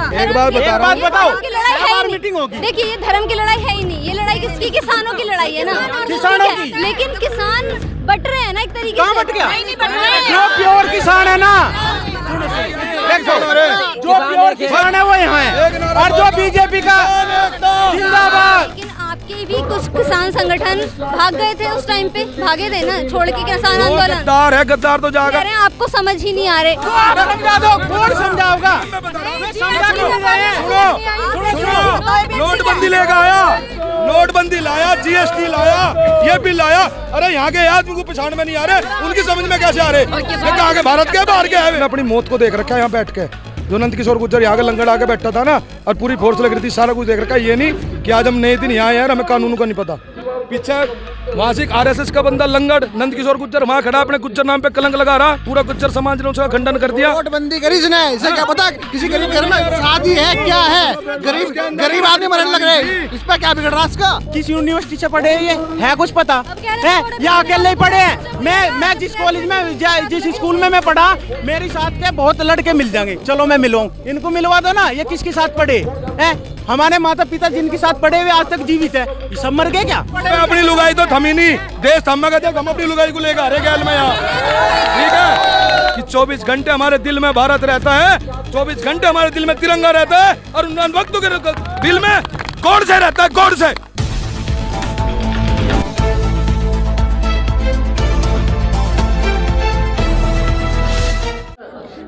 एक बात बताओ, की लड़ाई है ही नहीं। देखिए ये धर्म की लड़ाई है ही नहीं, ये लड़ाई किसकी, किसानों की लड़ाई है ना, किसानों की। लेकिन किसान बट रहे हैं ना एक तरीके से। बट गया? नहीं बट रहे हैं। जो प्योर किसान है ना, जो प्योर किसान है वो यहाँ है, और जो बीजेपी का जिंदाबाद। लेकिन आपके भी कुछ किसान संगठन भाग गए थे उस टाइम पे, भागे थे ना छोड़ के किसान आंदोलन। गद्दार है, गद्दार तो जाकर कह रहे हैं आपको समझ ही नहीं आ रहे। समझा दो, कौन समझाओगा? नोटबंदी लेकर आया, नोटबंदी लाया, जीएसटी लाया, ये भी लाया। अरे यहाँ के यार उनको पहचान में नहीं आ रहे, उनकी समझ में कैसे आ रहे? कहाँ के, भारत के बाहर के है? अपनी मौत को देख रखा है यहाँ बैठ के। जो नंद किशोर गुर्जर यहाँ के लंगड़ आके बैठा था ना, और पूरी फोर्स लग रही थी, सारा कुछ देख रखा है। ये नहीं कि आज हम नए दिन यहाँ यार हमें कानून का नहीं पता। पीछे वहाँ से आरएसएस का बंदा लंगड़ नंद किशोर गुर्जर वहाँ खड़ा, अपने गुर्जर नाम पे कलंक लगा रहा। पूरा गुर्जर समाज ने उसका खंडन कर दिया। नोटबंदी करी इसने, इसे क्या पता किसी गरीब घर में शादी है क्या है, गरीब आदमी मरने लग रहे, इस पर क्या बिगड़ रहा है इसका? किस यूनिवर्सिटी से पढ़े ये है कुछ पता है? या अकेले ही पढ़े हैं? मैं जिस कॉलेज में जिस स्कूल में मैं पढ़ा, मेरे साथ के बहुत लड़के मिल जाएंगे, चलो मैं मिलूं, इनको मिलवा दो ना। ये किसके साथ पढ़े हैं? हमारे माता पिता जिनके साथ पढ़े हुए आज तक जीवित है, ये सब मर गए क्या? अपनी लुगाई तो थमी नहीं, देश थमा गया, हम अपनी लुगाई को लेकर आ रहे गैल में यहाँ। ठीक है कि 24 घंटे हमारे दिल में भारत रहता है, 24 घंटे हमारे दिल में तिरंगा रहता है, और उन वक्तों के दिल में गौर से रहता है, गौर से।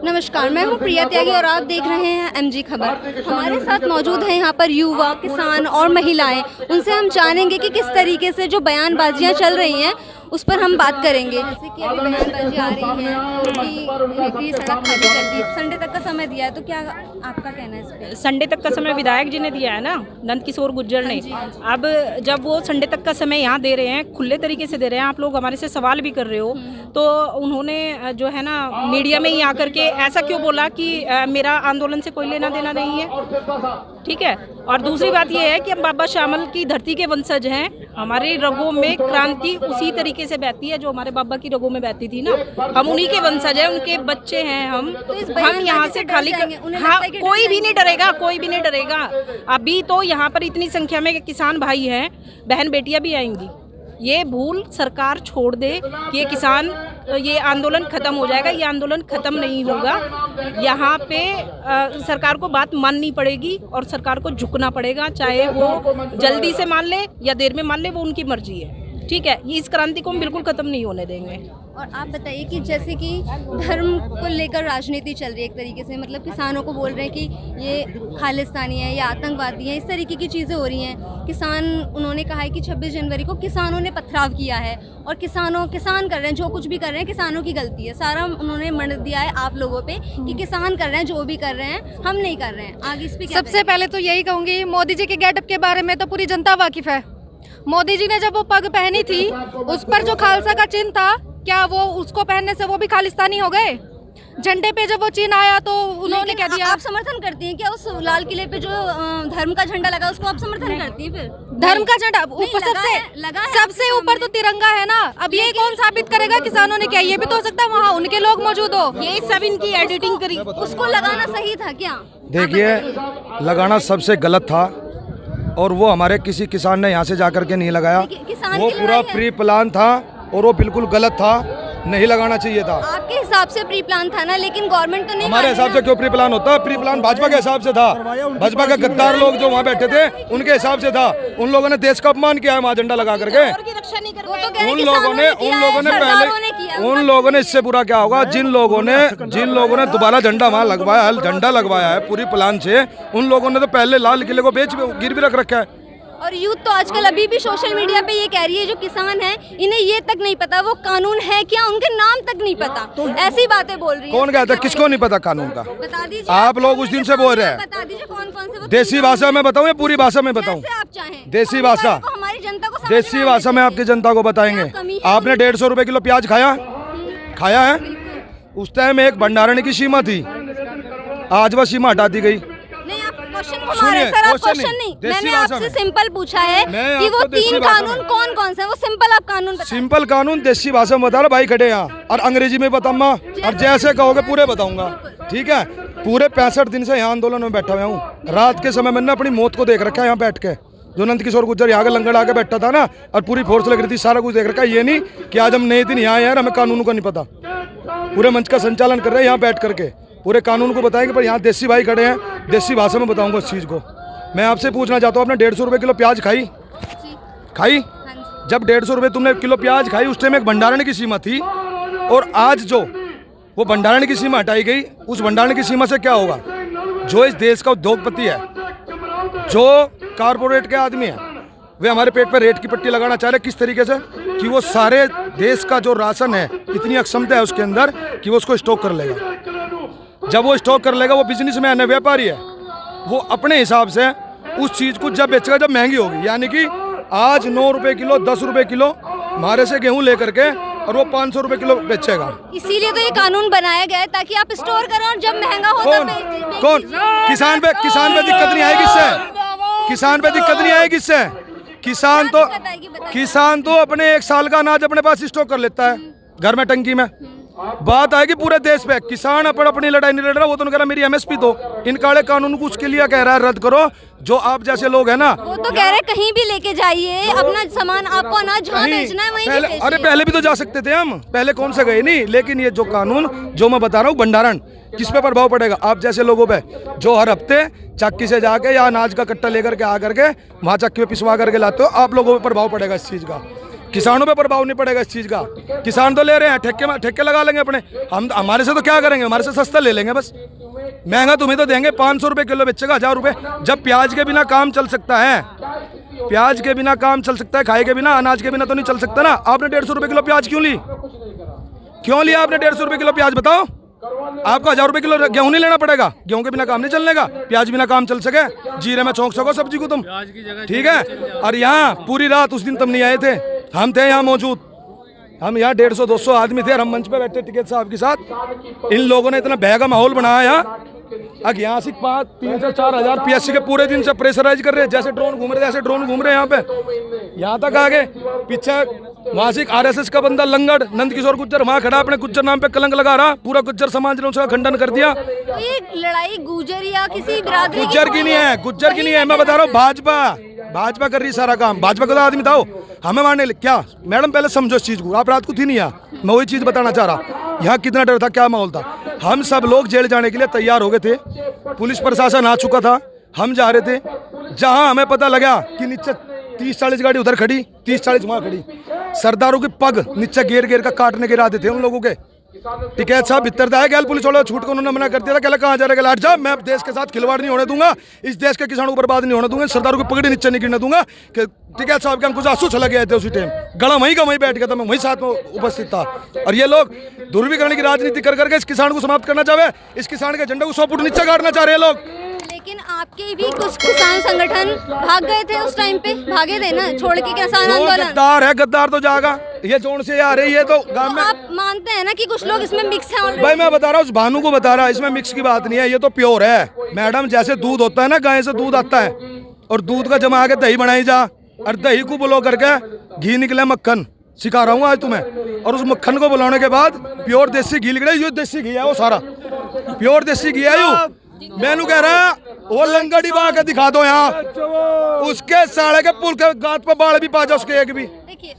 नमस्कार, मैं हूँ प्रिया त्यागी और आप देख रहे हैं एमजी खबर। हमारे साथ मौजूद हैं यहाँ पर युवा, किसान और महिलाएं। उनसे हम जानेंगे कि किस तरीके से जो बयानबाजियाँ चल रही हैं उस पर हम बात करेंगे। जैसे कि अभी बयानबाजी आ रही है कि सड़क खाली कर दी, संडे तक का समय दिया है, तो क्या आपका कहना है इस पे? संडे तक का समय विधायक जी ने दिया है ना, नंद किशोर गुर्जर ने। अब जब वो संडे तक का समय यहाँ दे रहे हैं, खुले तरीके से दे रहे हैं, आप लोग हमारे से सवाल भी कर रहे हो, तो उन्होंने जो है ना मीडिया में ही आकर के ऐसा क्यों बोला कि मेरा आंदोलन से कोई लेना देना नहीं है? ठीक है। और दूसरी बात ये है कि हम बाबा श्यामल की धरती के वंशज हैं, हमारे रगों में क्रांति उसी तरीके से बहती है जो हमारे बाबा की रगों में बहती थी ना, हम उन्हीं के वंशज हैं, उनके बच्चे हैं हम। हम यहाँ से खाली हाँ, कोई भी नहीं डरेगा, कोई भी नहीं डरेगा। अभी तो यहाँ पर इतनी संख्या में किसान भाई हैं, बहन बेटियां भी आएंगी। ये भूल सरकार छोड़ दे कि ये किसान, ये आंदोलन खत्म हो जाएगा, ये आंदोलन खत्म नहीं होगा। यहाँ पे सरकार को बात माननी पड़ेगी और सरकार को झुकना पड़ेगा, चाहे वो जल्दी से मान ले या देर में मान ले, वो उनकी मर्जी है। ठीक है, इस क्रांति को हम बिल्कुल खत्म नहीं होने देंगे। और आप बताइए कि जैसे कि धर्म को लेकर राजनीति चल रही है एक तरीके से, मतलब किसानों को बोल रहे हैं कि ये खालिस्तानी है या आतंकवादी है, इस तरीके की चीज़ें हो रही हैं। किसान, उन्होंने कहा है कि 26 जनवरी को किसानों ने पथराव किया है और किसान कर रहे हैं, जो कुछ भी कर रहे हैं किसानों की गलती है, सारा उन्होंने मर दिया है आप लोगों पे कि किसान कर रहे हैं, जो भी कर रहे हैं, हम नहीं कर रहे हैं। आगे इस पे सबसे पहले तो यही कहूँगी, मोदी जी के गेटअप के बारे में तो पूरी जनता वाकिफ है। मोदी जी ने जब वो पग पहनी थी, उस पर जो खालसा का चिन्ह था, क्या वो उसको पहनने से वो भी खालिस्तानी हो गए? झंडे पे जब वो चिन्ह आया तो उन्होंने क्या दिया? आप समर्थन करती हैं क्या उस लाल किले पे जो धर्म का झंडा लगा, उसको आप समर्थन करती हैं? फिर धर्म का झंडा ऊपर सबसे ऊपर तो तिरंगा है ना। अब ये कौन साबित करेगा किसानों ने क्या? ये भी तो हो सकता है वहाँ उनके लोग मौजूद हो, ये सब इनकी एडिटिंग करी। उसको लगाना सही था क्या? देखिए, लगाना सबसे गलत था, और वो हमारे किसी किसान ने यहाँ से जाकर के नहीं लगाया। वो पूरा प्री प्लान था और वो बिल्कुल गलत था, नहीं लगाना चाहिए था। आपके हिसाब से प्री प्लान था ना, लेकिन गवर्नमेंट तो नहीं। हमारे हिसाब से क्यों प्री प्लान होता है? प्री प्लान भाजपा के हिसाब से था, भाजपा के गद्दार लोग जो वहाँ बैठे थे उनके हिसाब से था। उन लोगों ने देश का अपमान किया है वहाँ झंडा लगा करके। उन लोगों ने इससे बुरा क्या होगा, जिन लोगों ने दोबारा झंडा वहाँ लगवाया है पूरी प्लान से, उन लोगों ने तो पहले लाल किले को गिर भी रख रखा है। और यूथ तो आजकल अभी भी सोशल मीडिया पे ये कह रही है, जो किसान हैं इन्हें ये तक नहीं पता वो कानून है क्या, उनके नाम तक नहीं पता, तो ऐसी बातें बोल रही है। कौन कहता है? किसको नहीं पता कानून का? बता दीजिए। आप लोग उस दिन से बोल रहे हैं। बता दीजिए कौन कौन से। देसी भाषा में बताऊं या पूरी भाषा में बताऊं? आप चाहें देसी भाषा, हमारी जनता को देसी भाषा में आपकी जनता को बताएंगे। आपने 150 रुपए किलो प्याज खाया है? उस टाइम एक भंडारण की सीमा थी, आज वह सीमा हटा दी गई। क्वेश्चन नहीं, मैंने आपसे सिंपल पूछा है कि वो 3 कानून कौन कौन से, वो सिंपल आप कानून बताओ। सिंपल कानून देसी भाषा में बता रहा भाई खड़े यहाँ, और अंग्रेजी में बताऊंगा, और जैसे कहोगे पूरे बताऊंगा। ठीक है, पूरे 65 दिन से यहाँ आंदोलन में बैठा हुआ हूँ। रात के समय मैंने अपनी मौत को देख रखा है यहाँ बैठ के। जो नंद किशोर गुर्जर यहाँ के लंगड़ आके बैठा था ना, और पूरी फोर्स लग रही थी, सारा कुछ देख रखा है। ये नहीं कि आज हम नए दिन यहाँ यार हमें कानून का नहीं पता। पूरे मंच का संचालन कर रहे हैं यहाँ बैठ करके, पूरे कानून को बताएंगे। पर यहाँ देसी भाई खड़े हैं, देसी भाषा में बताऊंगा इस चीज़ को। मैं आपसे पूछना चाहता हूँ, आपने 150 रुपये किलो प्याज खाई? जब 150 रुपये तुमने किलो प्याज खाई, उस टाइम एक भंडारण की सीमा थी, और आज जो वो भंडारण की सीमा हटाई गई, उस भंडारण की सीमा से क्या होगा? जो इस देश का उद्योगपति है, जो कारपोरेट के आदमी है, वे हमारे पेट पे रेट की पट्टी लगाना चाह रहे। किस तरीके से? कि वो सारे देश का जो राशन है, इतनी अक्षमता है उसके अंदर कि वो उसको स्टॉक कर लेगा। जब वो स्टॉक कर लेगा, वो बिजनेसमैन है, व्यापारी है, वो अपने हिसाब से उस चीज़ को जब बेचेगा जब महंगी होगी। यानी कि आज 9 रुपये किलो, 10 रुपये किलो हमारे से गेहूँ लेकर के, और वो 500 रुपये किलो बेचेगा। इसीलिए तो ये कानून बनाया गया है, ताकि आप स्टोर करो और जब महंगा हो कौन किसान पे दिक्कत नहीं आएगी इससे? किसान पे दिक्कत नहीं आएगी इससे? किसान तो अपने 1 साल का अनाज अपने पास स्टॉक कर लेता है घर में, टंकी में। बात आएगी पूरे देश पे। किसान अपनी लड़ाई नहीं लड़ रहा, वो तो कह रहा मेरी MSP दो। इन काले कानून को उसके लिए कह रहा है रद्द करो। जो आप जैसे लोग हैं ना, वो तो कह रहे कहीं भी लेके जाइए अपना सामान, आपको अनाज जहाँ बेचना है वहीं बेचिए। अरे पहले भी तो जा सकते थे हम, पहले कौन से गए नहीं। लेकिन ये जो कानून जो मैं बता रहा हूँ, भंडारण, किस पे प्रभाव पड़ेगा? आप जैसे लोगों पे, जो हर हफ्ते चक्की से जाके या अनाज का कट्टा लेकर के आ करके वहाँ चक्की में पिसवा करके लाते हो, आप लोगों पे प्रभाव पड़ेगा इस चीज़ का। किसानों पे प्रभाव नहीं पड़ेगा इस चीज़ का। किसान तो ले रहे हैं, ठेके लगा लेंगे अपने। हम हमारे से तो क्या करेंगे? हमारे से सस्ता ले लेंगे बस। महंगा तुम्हें तो देंगे, 500 रुपये किलो बेचेगा, 1000 रुपये। जब प्याज के बिना काम चल सकता है, प्याज के बिना काम चल सकता है, खाए के बिना, अनाज के बिना तो नहीं चल सकता ना। आपने 150 रुपये किलो प्याज क्यों ली? क्यों लिया आपने 150 रुपये किलो प्याज? बताओ। आपको 1000 रुपये किलो गेहूं नहीं लेना पड़ेगा? गेहूं के बिना काम नहीं चलने का, प्याज बिना काम चल सके। जीरे में छौंक सको सब्जी को तुम, ठीक है। और यहाँ पूरी रात उस दिन तुम नहीं आए थे, हम थे यहाँ मौजूद। हम यहाँ 150-200 आदमी थे, और हम मंच पे बैठे टिकैत साहब के साथ। इन लोगों ने इतना भय का माहौल बनाया। अब यहाँ से 3 से 4 हज़ार PSC के पूरे दिन से प्रेशराइज कर रहे हैं, जैसे ड्रोन घूम रहे हैं, जैसे ड्रोन घूम रहे हैं यहाँ पे। यहाँ तक आगे पीछे मासिक RSS का बंदा लंगड़ नंद किशोर गुर्जर वहाँ खड़ा, अपने गुज्जर नाम पे कलंक लगा रहा। पूरा गुज्जर समाज ने उसका खंडन कर दिया। तो ये लड़ाई गुजर या किसी बिरादरी गुज्जर की नहीं है, गुज्जर की नहीं है। मैं बता रहा हूँ, भाजपा कर रही सारा काम। भाजपा का आदमी था, हमें मारने क्या? मैडम पहले समझो इस चीज़ को, आप रात को थी नहीं यहाँ, मैं वही चीज़ बताना चाह रहा। यहाँ कितना डर था, क्या माहौल था। हम सब लोग जेल जाने के लिए तैयार हो गए थे, पुलिस प्रशासन आ चुका था, हम जा रहे थे। जहाँ हमें पता लगा कि नीचे 30-40 गाड़ी उधर खड़ी, 30-40 वहाँ खड़ी, सरदारों के पग नीचे घेर का काटने के इरादे थे उन लोगों के। टिकैत साहब भीतर था, गैल पुलिस वाले छूट को उन्होंने मना कर दिया था। कहला कहाँ जा रहे? हट जा, मैं देश के साथ खिलवाड़ नहीं होने दूंगा, इस देश के किसानों को बर्बाद नहीं होने दूंगा, सरदारों की पगड़ी नीचे नहीं गिरने दूंगा। टिकैत साहब के हम कुछ आंसू छलक गए थे उसी टाइम, गला वहीं का वहीं बैठ गया था, मैं वहीं साथ में उपस्थित था। और ये लोग ध्रुवीकरण की राजनीति कर करके इस किसान को समाप्त करना चाहे, इस किसान के झंडे को 100 फुट नीचे गाड़ना चाह रहे हैं लोग। लेकिन आपके भी कुछ किसान संगठन भाग गए थे उस टाइम पे, भागे थे ना, छोड़ के किसान आंदोलन। गद्दार है, गद्दार तो जाएगा। ये जोन से आ रही है तो गांव में आप मानते हैं ना कि कुछ लोग इसमें मिक्स हैं ऑलरेडी? भाई मैं बता रहा हूँ, उस भानु को बता रहा, इसमें मिक्स की बात नहीं है, ये तो प्योर है मैडम। जैसे दूध होता है ना, गाय से दूध आता है, और दूध का जमा के दही बनाई जा, और दही को बुलो करके घी निकले मक्खन, सिखा रहा हूँ आज तुम्हें। और उस मक्खन को बुलाने के बाद प्योर देसी घी निकले, ये देसी घी है, वो सारा प्योर देसी घी है। यू मैनू कह रहा वो लंगड़ी बा के दिखा दो यहाँ, उसके साढ़े के पुल के गांठ पे बाढ़ भी पा जाओ उसके, एक भी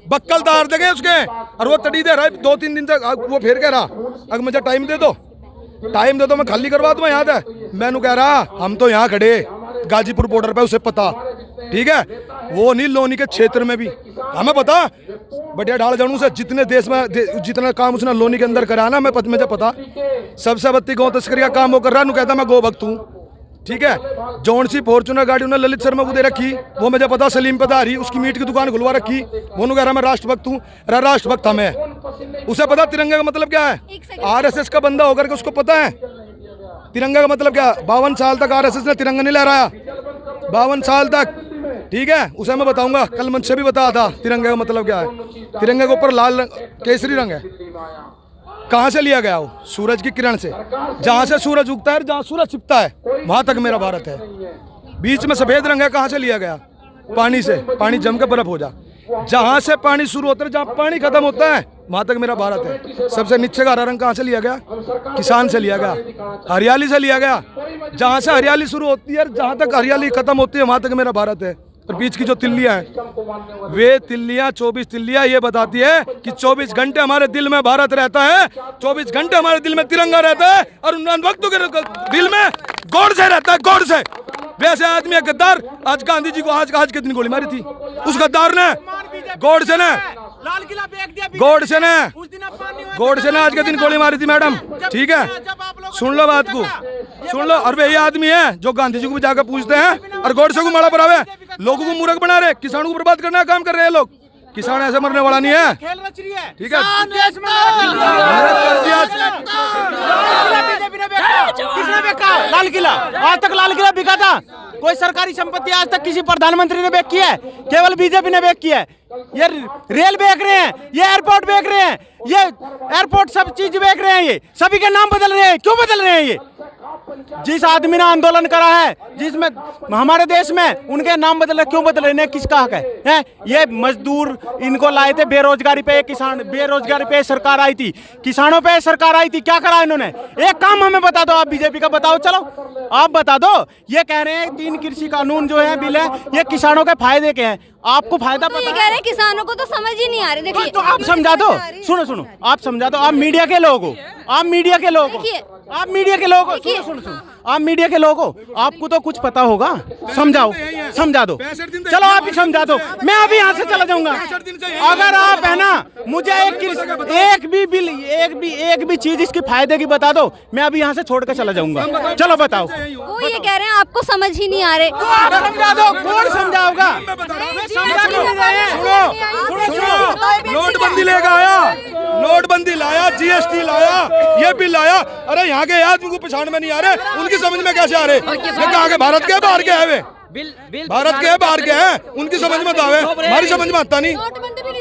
बक्कल तार देंगे उसके। और वो तड़ी दे रहा है 2-3 दिन तक, वो फिर कह रहा अगर मुझे टाइम दे दो, मैं खाली करवा दूँ याद है। मैनू कह रहा हम तो यहाँ खड़े गाजीपुर बॉर्डर पे, उसे पता, ठीक है, वो नहीं लोनी के क्षेत्र में भी हमें पता। बढ़िया ढाल जानू से जितने देश में जितना काम उसने लोनी के अंदर करा ना, मुझे पता। सबसे बत्ती गौ तस्करी का काम वो कर रहा है, कहता मैं गो भक्त हूँ, ठीक है। जौन सी फॉर्चूनर गाड़ी उन्होंने ललित शर्मा को दे रखी, वो मुझे पता। सलीम पधारी उसकी मीट की दुकान खुलवा रखी, वो कह रहा मैं राष्ट्रभक्त हूँ। राष्ट्रभक्त हमें, उसे पता तिरंगे का मतलब क्या है। RSS का बंदा होकर के उसको पता है तिरंगा का मतलब क्या। 52 साल तक RSS ने तिरंगा नहीं लहराया, 52 साल तक, ठीक है। उसे मैं बताऊंगा, कल मंच से भी बताया था तिरंगे का मतलब क्या है। तिरंगे के ऊपर लाल केसरी रंग है, कहाँ से लिया गया? वो सूरज की किरण से, जहाँ से सूरज उगता है, जहाँ सूरज छिपता है, वहाँ तक मेरा भारत है। बीच में सफेद रंग है, कहाँ से लिया गया? पानी से, पानी जम के बर्फ हो जा। जहाँ से पानी शुरू होता है, जहाँ पानी खत्म होता है, वहाँ तक मेरा भारत है। सबसे नीचे का हरा रंग कहाँ से लिया गया? किसान से लिया गया, हरियाली से लिया गया। जहाँ से हरियाली शुरू होती है, जहाँ तक हरियाली खत्म होती है, वहाँ तक मेरा भारत है। और बीच की जो तिल्लियाँ हैं, वे तिल्लियाँ 24 तिल्लियाँ ये बताती है कि 24 घंटे हमारे दिल में भारत रहता है, 24 घंटे हमारे दिल में तिरंगा रहता है, और उन वक्तों के दिल में गॉड से रहता है, गॉड से। वैसे आदमी है गद्दार। आज गांधी जी को आज के दिन गोली मारी थी उस गद्दार ने, गॉड से ने, लाल किला फेंक दिया, गॉड से ने, उस दिन अपमान नहीं हुआ, गॉड से ने आज के दिन गोली मारी थी मैडम। ठीक है, सुन लो बात को, सुन लो। और वही आदमी है जो गांधी जी को भी जाकर पूछते हैं और गॉड से को मारा पड़ावे, लोगों को मूर्ख बना रहे, किसानों को बर्बाद करने का काम कर रहे हैं लोग। किसान ऐसे मरने वाला नहीं है, खेल रच रही है। ठीक है। किसने बेचा लाल किला? आज तक लाल किला बिका था? कोई सरकारी संपत्ति आज तक किसी प्रधानमंत्री ने बेच की है? केवल बीजेपी ने बेच की है। ये रेल बेच रहे हैं, ये एयरपोर्ट बेच रहे हैं, ये एयरपोर्ट सब चीज बेच रहे हैं, ये सभी के नाम बदल रहे हैं। क्यों बदल रहे हैं? ये जिस आदमी ने आंदोलन करा है, जिसमें हमारे देश में, उनके नाम बदल, क्यों बदल रहे हैं? किसका हक है? ये मजदूर इनको लाए थे बेरोजगारी पे, किसान बेरोजगारी पे सरकार आई थी, किसानों पे सरकार आई थी। क्या करा इन्होंने? एक काम हमें बता दो, आप बीजेपी का बताओ, चलो आप बता दो। ये कह रहे हैं 3 कृषि कानून जो है बिल है, ये किसानों के फायदे के हैं। आपको फायदा तो ये कह रहे हैं किसानों को तो समझ ही नहीं आ रही। देखिए तो आप समझा दो, सुनो, आप समझा दो। आप मीडिया के लोग हो, आप मीडिया के लोग हो, आप मीडिया के लोग हो, सुनो, आप मीडिया के लोग हो, आपको तो कुछ पता होगा। समझाओ, समझा दो, चलो आप ही समझा दो। मैं अभी यहाँ से चला जाऊंगा। अगर आप है ना, मुझे एक भी बिल, एक भी चीज इसकी फायदे की बता दो, मैं अभी यहाँ से छोड़ कर चला जाऊंगा। चलो बताओ। वो ये कह रहे हैं आपको समझ ही नहीं आ रहे। तो आप समझा दो, कौन समझाओगा? नोटबंदी लेकर आया, नोटबंदी लाया, जीएसटी लाया, ये बिल लाया। अरे यहाँ के आदमी को पहचान में नहीं आ रहे, उनकी समझ में कैसे आ रहे? ये कहाँ के? भारत के बाहर के है वे, भारत के बाहर के हैं, उनकी समझ में तो आवे, हमारी समझ में आता नहीं,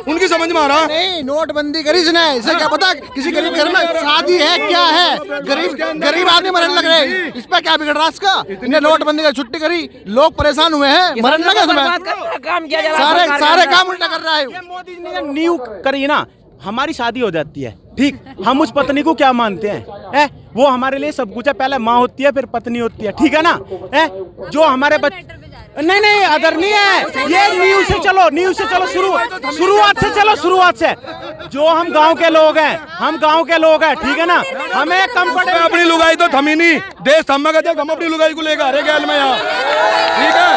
उनकी समझ में आ रहा। नहीं, नोटबंदी करी इसने, इसे क्या पता किसी गरीब घर में शादी है क्या है? गरीब आदमी मरने लग रहे हैं, इस पर क्या बिगड़ रहा? इसका इन्हें नोटबंदी का छुट्टी करी, लोग परेशान हुए हैं, मरने लगे इसमें। सारे काम उल्टा कर रहा है। मोदी जी ने न्यू करी ना, हमारी शादी हो जाती है, ठीक, हम उस पत्नी को क्या मानते हैं? वो हमारे लिए सब कुछ है। पहले माँ होती है, फिर पत्नी होती है, ठीक है ना? जो हमारे बच्चे, नहीं अदर नहीं है ये। न्यूज से चलो, शुरुआत से चलो, शुरुआत से। जो हम गांव के लोग हैं, ठीक है ना? हमें कम पड़े। अपनी लुगाई तो थमी नहीं, देश थम गए, हम अपनी लुगाई को लेकर आ रहे गैल में यहाँ, ठीक है?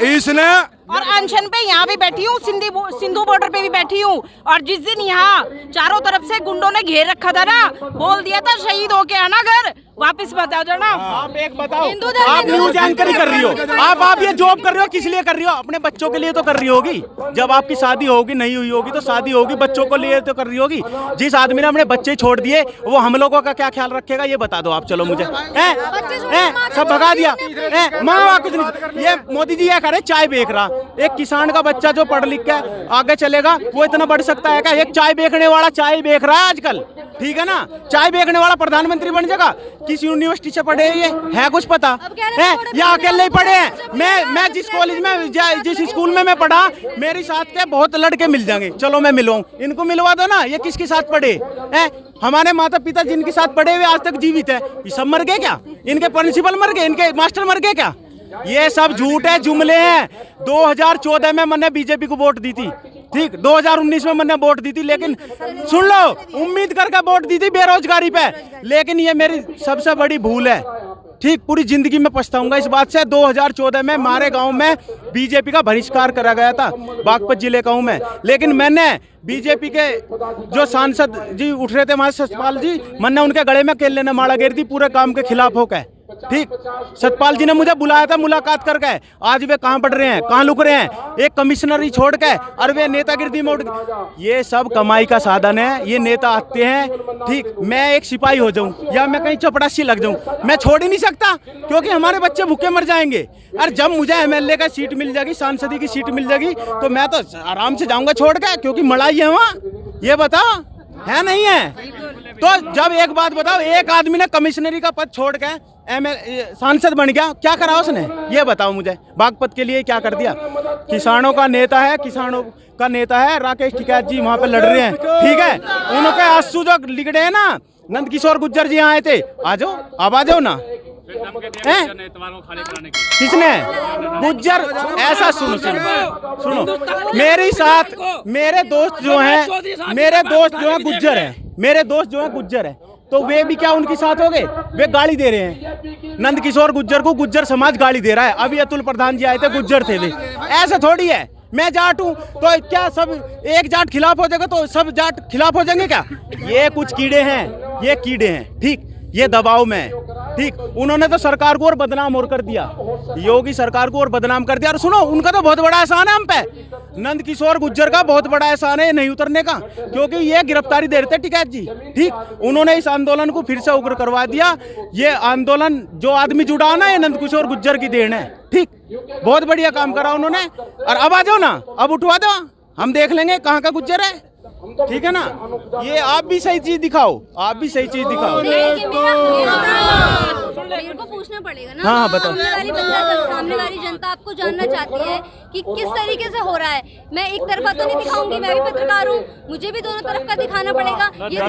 इसने और अनशन पे यहाँ भी बैठी हूँ, सिंधु बॉर्डर पे भी बैठी हूँ। और जिस दिन यहाँ चारों तरफ से गुंडों ने घेर रखा था ना, बोल दिया था शहीद होके आना घर, वापस बता जाना। आप एक बताओ, आप न्यूज एंकरिंग कर रही हो, आप ये जॉब कर रहे हो, किस लिए कर रही हो? अपने बच्चों के लिए तो कर रही होगी। जब आपकी शादी होगी, नहीं हुई होगी तो शादी होगी, बच्चों को लिए तो कर रही होगी। जिस आदमी ने अपने बच्चे छोड़ दिए, वो हम लोगों का क्या ख्याल रखेगा? ये बता दो आप। चलो मुझे सब भगा दिया, माँ कुछ नहीं। ये मोदी जी ये कह रहे चाय बेच रहा, एक किसान का बच्चा जो पढ़ लिख के आगे चलेगा, वो इतना बढ़ सकता है क्या? एक चाय बेचने वाला चाय बेच रहा है आजकल, ठीक है ना? चाय बेचने वाला प्रधानमंत्री बन जाएगा। किस यूनिवर्सिटी से पढ़े ये है कुछ पता है? या अकेले ही पढ़े हैं? मैं जिस कॉलेज में, जिस स्कूल में मैं पढ़ा, मेरे साथ के बहुत लड़के मिल जाएंगे, चलो मैं मिलवाऊं, इनको मिलवा दो ना। ये किसके साथ पढ़े हैं? हमारे माता पिता जिनके साथ पढ़े हुए आज तक जीवित है, ये सब मर गए क्या? इनके प्रिंसिपल मर गए, इनके मास्टर मर गए क्या? ये सब झूठ है, जुमले हैं। 2014 में मैंने बीजेपी को वोट दी थी, ठीक, 2019 में मैंने वोट दी थी, लेकिन सुन लो, उम्मीद करके वोट दी थी बेरोजगारी पे। लेकिन ये मेरी सबसे बड़ी भूल है, ठीक, पूरी जिंदगी में पछताऊंगा इस बात से। 2014 में हमारे गांव में बीजेपी का बहिष्कार करा गया था, बागपत जिले का हूं मैं, लेकिन मैंने बीजेपी के जो सांसद जी उठ रहे थे, हमारे सतपाल जी, मैंने उनके गले में केले ने माला गिर दी पूरे काम के खिलाफ होकर, ठीक। सतपाल जी ने मुझे बुलाया था मुलाकात करके, आज वे कहाँ पढ़ रहे हैं, कहाँ लुक रहे हैं, एक कमिश्नरी छोड़ के, और वे नेतागिरी में उठ, ये सब कमाई का साधन है। ये नेता आते हैं, ठीक, मैं एक सिपाही हो जाऊं या मैं कहीं चपड़ासी लग जाऊं, मैं छोड़ ही नहीं सकता, क्योंकि हमारे बच्चे भूखे मर जाएंगे। और जब मुझे एमएलए का सीट मिल जाएगी, सांसदी की सीट मिल जाएगी, तो मैं तो आराम से जाऊंगा छोड़ के, क्योंकि मड़ाई है वहाँ। ये बताओ है नहीं है? तो जब एक बात बताओ, एक आदमी ने कमिश्नरी का पद छोड़ के सांसद बन गया, क्या करा उसने? ये बताओ मुझे, बागपत के लिए क्या कर दिया? किसानों का नेता है, का नेता है राकेश टिकैत जी, वहाँ पे लड़ रहे हैं, ठीक है। उनके आंसू जो लिगड़े हैं ना, नंद किशोर गुज्जर जी आए थे, आ जाओ, अब आ जाओ ना। किसने गुज्जर ऐसा? सुनो मेरे साथ मेरे दोस्त जो हैं गुज्जर हैं, मेरे दोस्त जो हैं गुज्जर हैं, तो वे भी क्या उनके साथ हो गए? वे गाली दे रहे हैं नंद किशोर गुज्जर को, गुज्जर समाज गाली दे रहा है। अभी अतुल प्रधान जी आए थे, गुज्जर थे वे। ऐसा थोड़ी है मैं जाट हूँ तो क्या सब एक जाट खिलाफ हो जाएगा तो सब जाट खिलाफ हो जाएंगे क्या? ये कुछ कीड़े हैं, ये कीड़े हैं, ठीक, ये दबाव में है, ठीक। उन्होंने तो सरकार को और बदनाम और कर दिया, योगी सरकार को और बदनाम कर दिया। और सुनो, उनका तो बहुत बड़ा एहसान है हम पे, नंद किशोर गुज्जर का बहुत बड़ा एहसान है नहीं उतरने का, क्योंकि ये गिरफ्तारी दे रहे थे टिकैत जी, ठीक। उन्होंने इस आंदोलन को फिर से उग्र करवा दिया। ये आंदोलन जो आदमी जुड़ा ना, ये नंद किशोर गुज्जर की देन है, ठीक। बहुत बढ़िया काम करा उन्होंने। और अब आ जाओ ना, अब उठवा दो, हम देख लेंगे कहाँ का गुज्जर है, ठीक है ना। ये आप भी सही चीज दिखाओ, आप भी सही चीज दिखाओ। मेरे को पूछना पड़ेगा ना। हाँ, बताओ। सामने वाली जनता आपको जानना चाहती है कि किस तरीके से हो रहा है। मैं एक तरफा तो नहीं दिखाऊंगी, मैं भी पत्रकार हूँ, मुझे भी दोनों तरफ का दिखाना पड़ेगा। ये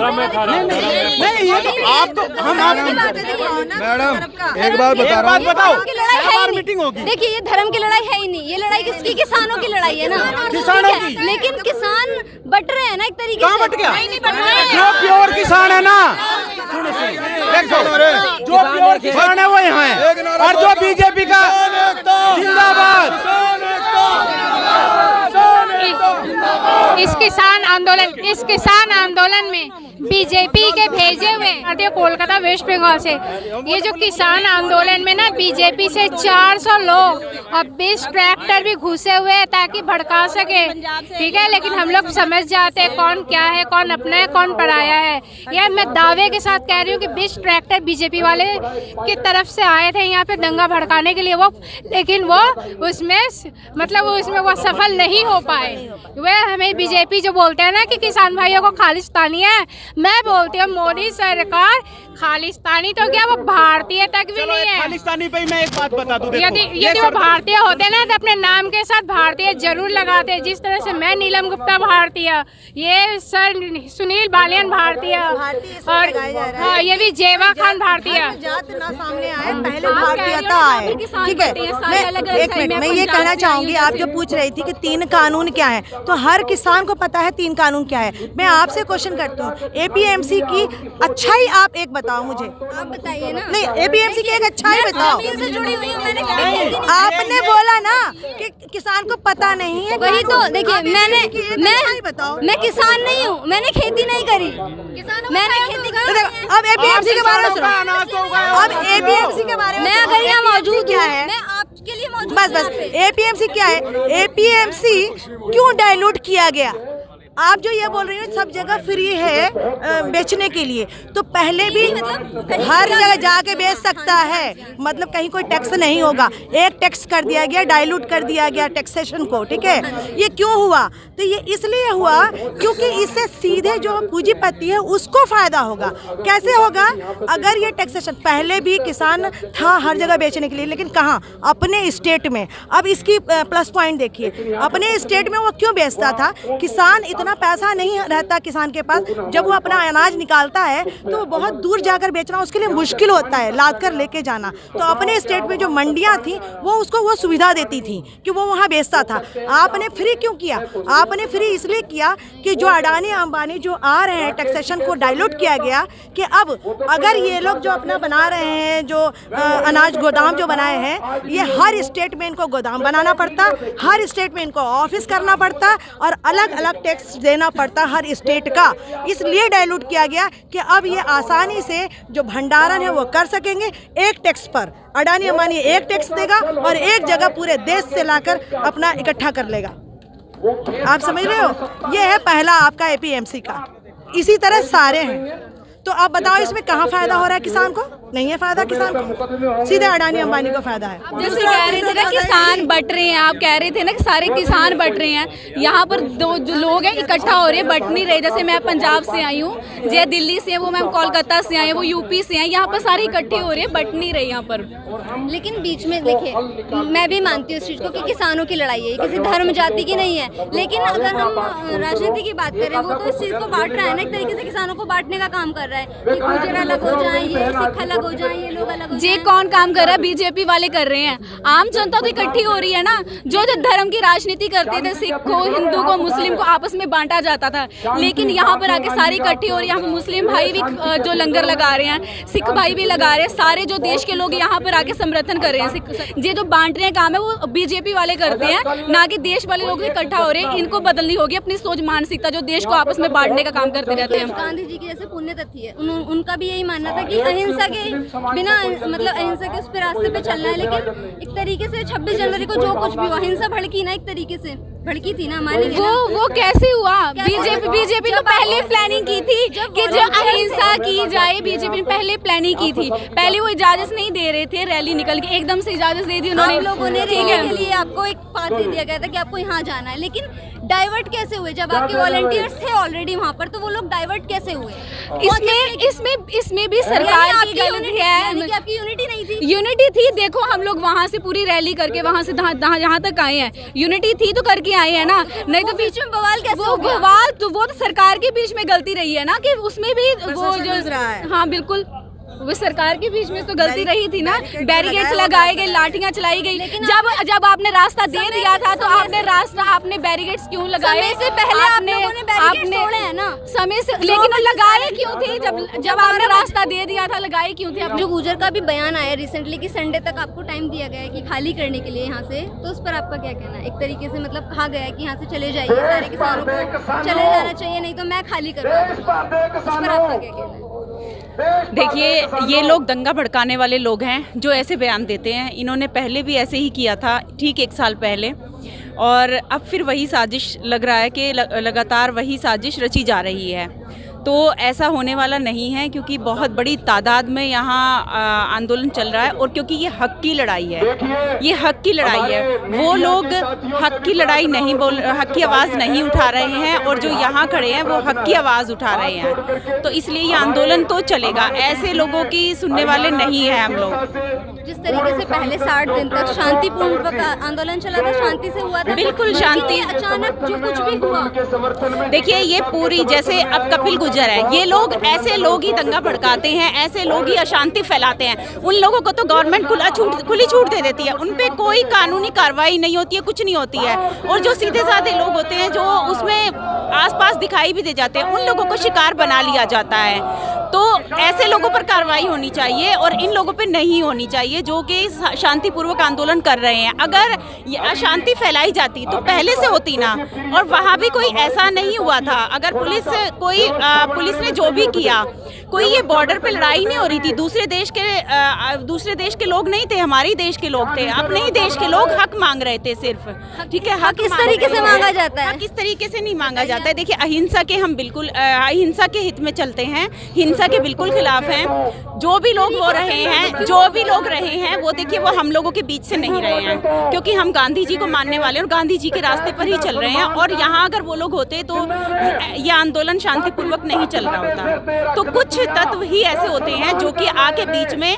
मैडम एक बात बता रहा हूँ, मीटिंग होगी। देखिए, ये धर्म की लड़ाई है ही नहीं, ये लड़ाई किसकी? किसानों की लड़ाई है ना, किसानों की। लेकिन किसान बट रहे हैं ना एक तरीके से। कहाँ बट गया? जो प्योर किसान है ना, जो प्योर किसान है वो यहाँ है, और जो बीजेपी का जिंदाबाद। इस किसान आंदोलन में बीजेपी के भेजे हुए कोलकाता वेस्ट बंगाल से, ये जो किसान आंदोलन में ना बीजेपी से 400 लोग और 20 ट्रैक्टर भी घुसे हुए हैं ताकि भड़का सके, ठीक है। लेकिन हम लोग समझ जाते हैं कौन क्या है, कौन अपना है, कौन पराया है। यह मैं दावे के साथ कह रही हूँ कि 20 ट्रैक्टर बीजेपी वाले की तरफ से आए थे यहाँ पे दंगा भड़काने के लिए, वो लेकिन वो उसमें वो सफल नहीं हो पाए। वह हमें बीजेपी जो बोलते हैं ना कि किसान भाइयों को खालिस्तानी है, मैं बोलती हूँ मोदी सरकार खालिस्तानी तो क्या, वो भारतीय तक भी नहीं है। खालिस्तानी पे मैं एक बात बता दूं, यदि वो भारतीय होते ना तो अपने नाम के साथ भारतीय जरूर लगाते। जिस तरह से मैं नीलम गुप्ता भारतीय, ये सर सुनील बालियान भारतीय, और हाँ, ये भी जेवा खान भारतीय। जात ना सामने आए, पहले भारतीयता आए, ठीक है। एक मिनट, मैं ये कहना चाहूंगी, आप जो पूछ रही थी कि 3 कानून क्या है, तो हर किसान को पता है 3 कानून क्या है। मैं आपसे क्वेश्चन करती हूँ, एपीएमसी की अच्छाई आप एक बताओ मुझे। आप बताइए ना। नहीं, एपीएमसी की एक अच्छाई बताओ। से जुड़ी हुई हूँ, मैंने कभी खेती नहीं आपने बोला ना कि किसान को पता नहीं है। वही तो देखिए, मैं किसान नहीं हूँ, मैंने खेती नहीं करी, मैंने खेती करी। अब एपीएमसी के बारे में सुनो, अब एपीएमसी के बारे में मैं अगर यहाँ मौजूद क्या हूँ, है, मैं आपके लिए मौजूद बस एपीएमसी क्या है, एपीएमसी क्यों डाइल्यूट किया गया? आप जो ये बोल रही हो सब जगह फ्री है बेचने के लिए, तो पहले भी हर जगह जाके बेच सकता है, मतलब कहीं कोई टैक्स नहीं होगा। एक टैक्स कर दिया गया, डाइल्यूट कर दिया गया टैक्सेशन को, ठीक है। ये क्यों हुआ? तो ये इसलिए हुआ क्योंकि इससे सीधे जो पूंजीपति है उसको फायदा होगा। कैसे होगा? अगर ये टैक्सेशन, पहले भी किसान था हर जगह बेचने के लिए, लेकिन कहाँ? अपने स्टेट में। अब इसकी प्लस पॉइंट देखिए, अपने स्टेट में वो क्यों बेचता था? किसान इतना पैसा नहीं रहता किसान के पास, जब वो अपना अनाज निकालता है तो बहुत दूर जाकर बेचना उसके लिए मुश्किल होता है, लाद कर लेके जाना। तो अपने स्टेट में जो मंडियां थी वो उसको वो सुविधा देती थी कि वो वहाँ बेचता था। आपने फ्री क्यों किया? आपने फ्री इसलिए किया कि जो अडानी अंबानी जो आ रहे हैं, टैक्सेशन को डाइल्यूट किया गया कि अब अगर ये लोग जो अपना बना रहे हैं, जो अनाज गोदाम जो बनाए हैं, ये हर स्टेट में इनको गोदाम बनाना पड़ता, हर स्टेट में इनको ऑफिस करना पड़ता और अलग अलग टैक्स देना पड़ता हर स्टेट का। इसलिए डाइल्यूट किया गया कि अब ये आसानी से जो भंडारण है वो कर सकेंगे एक टैक्स पर। अडानी अंबानी एक टैक्स देगा और एक जगह पूरे देश से लाकर अपना इकट्ठा कर लेगा। आप समझ रहे हो? ये है पहला आपका एपीएमसी का। इसी तरह सारे हैं। तो आप बताओ इसमें कहाँ फायदा हो रहा है किसान को? नहीं है फायदा किसान को, सीधे अडानी अंबानी को फायदा है। जैसे कह रहे थे ना किसान बट रहे हैं, आप कह रहे थे ना कि सारे किसान बट रहे हैं, यहाँ पर दो जो लोग हैं इकट्ठा हो रहे हैं, बट नहीं रहे। जैसे मैं पंजाब से आई हूँ, जो दिल्ली से है, वो मैम कोलकाता से आई है, वो यूपी से हैं, यहाँ पर सारे इकट्ठे हो रहे हैं, बट नहीं रहे यहाँ पर। लेकिन बीच में देखिए, मैं भी मानती हूँ इस चीज़ को कि किसानों की लड़ाई है, किसी धर्म जाति की नहीं है। लेकिन अगर हम राजनीति की बात करें, वो तो इस चीज़ को बांट रहा है ना, एक तरीके से किसानों को बांटने का काम कर रहा है कि गुर्जर अलग हो जाए, ये सिख अलग हो जाए, ये लोग अलग हो ये जाएं। कौन काम कर रहा है? बीजेपी वाले कर रहे हैं। आम जनता तो इकट्ठी हो रही है ना। जो धर्म की राजनीति करते थे, सिख को, हिंदू को, मुस्लिम को आपस में बांटा जाता था, लेकिन यहाँ पर आके सारी इकट्ठी हो रही है। यहाँ मुस्लिम भाई भी जो लंगर लगा रहे हैं, सिख भाई भी लगा रहे हैं, सारे जो देश के लोग यहाँ पर आके समर्थन कर रहे हैं। ये जो बांट रहे हैं काम है, वो बीजेपी वाले करते हैं, ना कि देश वाले लोग इकट्ठा हो रहे हैं। इनको बदलनी होगी अपनी सोच मानसिकता, जो देश को आपस में बांटने का काम करते रहते हैं। गांधी जी की जैसे पुण्यतिथि है, उनका भी यही मानना था कि अहिंसा के बिना, मतलब अहिंसा के उस पे रास्ते पे चलना है। लेकिन एक तरीके से 26 जनवरी को जो कुछ भी हुआ, अहिंसा भड़की ना, एक तरीके से भड़की थी ना, मानेंगे ना? वो कैसे हुआ? बीजेपी तो पहले प्लानिंग की थी कि जो अहिंसा की जाए। बीजेपी ने पहले प्लानिंग की थी, पहले वो इजाजत नहीं दे रहे थे, रैली निकल के एकदम से इजाजत दे दी उन्होंने। आप लोगों ने रैली के लिए आपको एक पाथ दे दिया गया था कि आपको यहाँ जाना है, लेकिन डाइवर्ट कैसे हुए? जब आपके वॉलंटियर्स थे ऑलरेडी वहाँ पर, तो वो लोग डाइवर्ट कैसे हुए? इसमें भी सरकार की गलती है। आपकी यूनिटी नहीं थी? यूनिटी थी। देखो, हम लोग वहाँ से पूरी रैली करके वहाँ से यहाँ तक आए हैं, यूनिटी थी तो करके आए हैं ना। नहीं तो बीच में बवाल कैसे हो गया? बवाल तो वो तो सरकार के बीच में गलती रही है ना, कि उसमें भी वो जो, हाँ बिल्कुल, वो सरकार के बीच में तो गलती रही थी ना। बैरिकेड्स लगाए गए, लाठियां चलाई गई। जब आपने रास्ता दे दिया था, तो आपने बैरिकेड्स क्यों लगाए? समय से पहले आपने तोड़े हैं ना, समय से, लेकिन लगाए क्यों थे? जब आपने रास्ता दे दिया था, लगाए क्यों थे? जो गुर्जर का भी बयान आया रिसेंटली कि संडे तक आपको टाइम दिया गया है कि खाली करने के लिए यहाँ से, तो उस पर आपका क्या कहना है? एक तरीके से मतलब कहा गया है कि यहाँ से चले जाइए, सारे किसानों को चले जाना चाहिए, नहीं तो मैं खाली करवा दूंगा। उस पर आपका क्या कहना है? देखिए, ये लोग दंगा भड़काने वाले लोग हैं जो ऐसे बयान देते हैं। इन्होंने पहले भी ऐसे ही किया था, ठीक 1 साल पहले, और अब फिर वही साजिश लग रहा है कि लगातार वही साजिश रची जा रही है। तो ऐसा होने वाला नहीं है, क्योंकि बहुत बड़ी तादाद में यहाँ आंदोलन चल रहा है, और क्योंकि ये हक की लड़ाई है, ये हक की लड़ाई है। वो लोग हक की लड़ाई नहीं हक की आवाज़ नहीं उठा रहे हैं, और जो यहाँ खड़े हैं वो हक की आवाज़ उठा रहे हैं। तो इसलिए ये आंदोलन तो चलेगा, ऐसे लोगों की सुनने वाले नहीं हैं हम लोग। जिस तरीके से पहले 60 दिन तक शांतिपूर्ण आंदोलन चला था, शांति से हुआ था, बिल्कुल शांति। अचानक जो कुछ भी हुआ, देखिए, ये पूरी, जैसे अब कपिल गुर्जर है, ये लोग, ऐसे लोग ही दंगा भड़काते हैं, ऐसे लोग ही अशांति फैलाते हैं। उन लोगों को तो गवर्नमेंट खुली छूट दे देती है, उन पे कोई कानूनी कार्रवाई नहीं होती है, कुछ नहीं होती है। और जो सीधे साधे लोग होते हैं, जो उसमें आसपास दिखाई भी दे जाते हैं, उन लोगों को शिकार बना लिया जाता है। तो ऐसे लोगों पर कार्रवाई होनी चाहिए, और इन लोगों पे नहीं होनी चाहिए जो कि शांतिपूर्वक आंदोलन कर रहे हैं। अगर ये अशांति फैलाई जाती तो पहले से होती ना, और वहाँ भी कोई ऐसा नहीं हुआ था। अगर पुलिस ने जो भी किया, कोई ये बॉर्डर पे लड़ाई नहीं हो रही थी, दूसरे देश के लोग नहीं थे, हमारे ही देश के लोग थे, अपने ही देश के लोग हक मांग रहे थे सिर्फ। ठीक है, हक किस तरीके से मांगा जाता है? किस तरीके से नहीं मांगा जाता है? देखिए, अहिंसा के हम बिल्कुल अहिंसा के हित में चलते हैं, हिंसा के बिल्कुल खिलाफ हैं। जो भी लोग वो रहे हैं, वो देखिए, वो हम लोगों के बीच से नहीं रहे हैं, क्योंकि हम गांधी जी को मानने वाले और गांधी जी के रास्ते पर ही चल रहे हैं। और यहाँ अगर वो लोग होते तो ये आंदोलन शांतिपूर्वक नहीं चल रहा होता। तो कुछ तत्व ही ऐसे होते हैं जो कि आके बीच में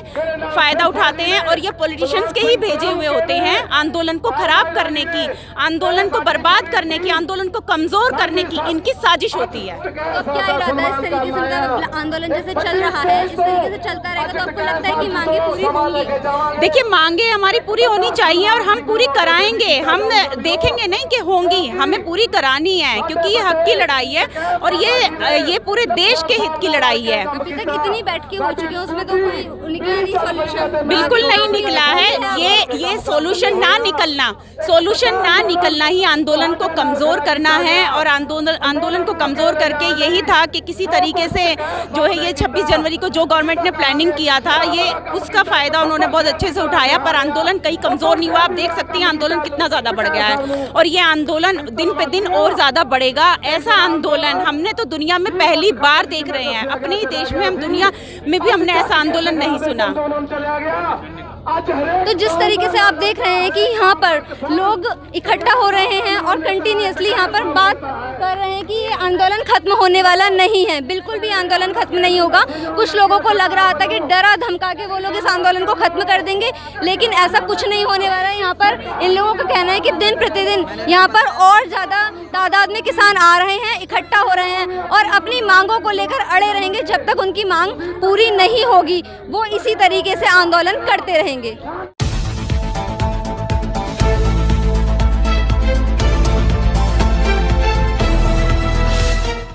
फायदा उठाते हैं, और ये पॉलिटिशियंस के ही भेजे हुए होते हैं आंदोलन को खराब करने की, आंदोलन को बर्बाद करने की, आंदोलन को कमजोर करने की इनकी साजिश होती है। तो अब क्या इरादा है इस तरीके से? मतलब आंदोलन जैसे चल रहा है, इस तरीके से चलता रहेगा, तो आपको लगता है कि मांगे पूरी होंगी? देखिए, मांगे हमारी पूरी होनी चाहिए, और हम पूरी कराएंगे। हम देखेंगे नहीं कि होंगी, हमें पूरी करानी है, क्योंकि ये हक की लड़ाई है, और ये पूरे देश के हित की लड़ाई है। अभी तक इतनी बैठकें हो चुकी हैं, उसमें तो कोई निकला नहीं सॉल्यूशन? बिल्कुल नहीं निकला है। ये ये सॉल्यूशन ना निकलना ही आंदोलन को कमज़ोर करना है। और आंदोलन को कमज़ोर करके यही था कि किसी तरीके से जो है ये 26 जनवरी को जो गवर्नमेंट ने प्लानिंग किया था, ये उसका फ़ायदा उन्होंने बहुत अच्छे से उठाया, पर आंदोलन कहीं कमज़ोर नहीं हुआ। आप देख सकती हैं आंदोलन कितना ज़्यादा बढ़ गया है और ये आंदोलन दिन पे दिन और ज़्यादा बढ़ेगा। ऐसा आंदोलन हमने तो दुनिया में पहली बार देख रहे हैं, अपने ही देश में, हम दुनिया में भी हमने ऐसा आंदोलन नहीं सुना। तो जिस तरीके से आप देख रहे हैं कि यहाँ पर लोग इकट्ठा हो रहे हैं और कंटिन्यूअसली यहाँ पर बात कर रहे हैं कि ये आंदोलन खत्म होने वाला नहीं है, बिल्कुल भी आंदोलन खत्म नहीं होगा। कुछ लोगों को लग रहा था कि डरा धमका के वो लोग इस आंदोलन को खत्म कर देंगे, लेकिन ऐसा कुछ नहीं होने वाला है। यहाँ पर इन लोगों का कहना है कि दिन प्रतिदिन यहाँ पर और ज़्यादा तादाद में किसान आ रहे हैं, इकट्ठा हो रहे हैं और अपनी मांगों को लेकर अड़े रहेंगे। जब तक उनकी मांग पूरी नहीं होगी वो इसी तरीके से आंदोलन करते रहेंगे।